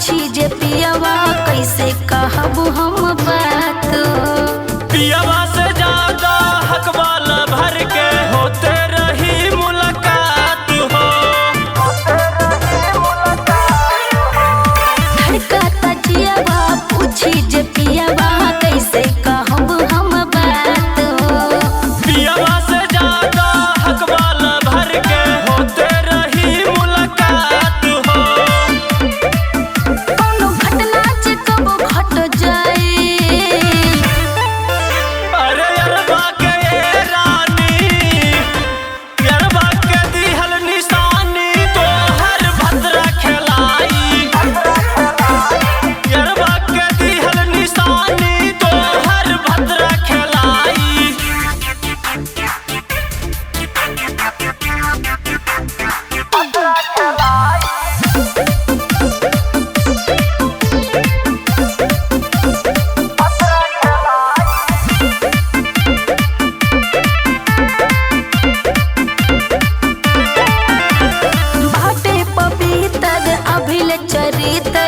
पूछी जे पियवा कैसे कहब हम बात। पियवा से ज्यादा हक वाला भर के होते रही मुलाकात हो। धड़कता जियवा पूछी जे पियवा कैसे कहब हम बात। पियवा से ज्यादा हक वाला भर के होते रही मुलाकात हो। कोनो घटना जे कब घट जाए। अरे अरबा के ये रानी, अरबा के दिहल निशानी तोहर भद्रा खेलाई। अरबा के दिहल निशानी तोहर भद्रा खेलाई। बाटे पवित्र अभिल चरित्र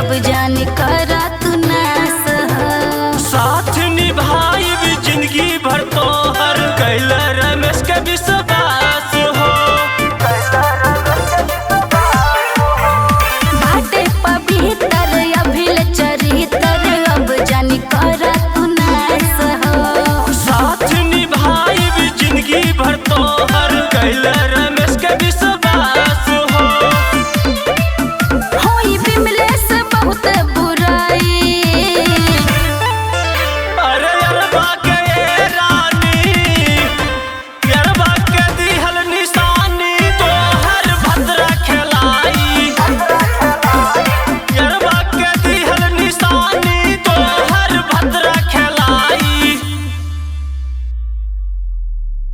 अब जान कर